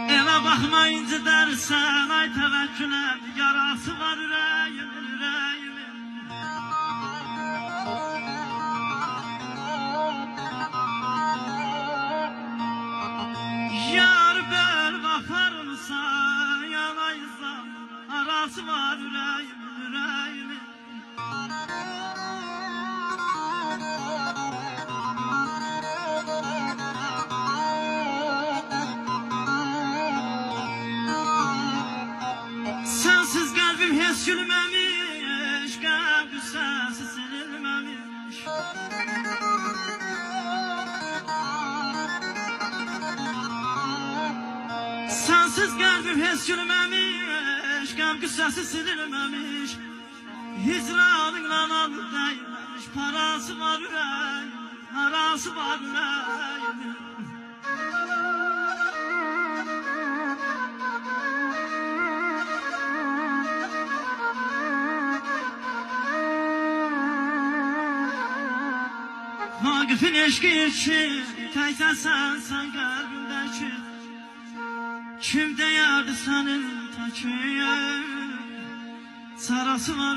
Ele bakmayınca dersen ay tevekküle, yarası var yüreğimin yüreğimin. Yar bel vafarımsa yanaysa, arası var yüreğimin yüreğimin. Sensiz kalbim hiç gülmemiş, kalp sensiz silinmemiş. Sensiz kalbim hiç gülmemiş, kalp sensiz silinmemiş. Hicranınla alı değmemiş, parası var yüreğim, parası var yüreğim. Vakıfın eşki için teysen sen kalbimdeki. Kim deyərdi sənin təki, sarası var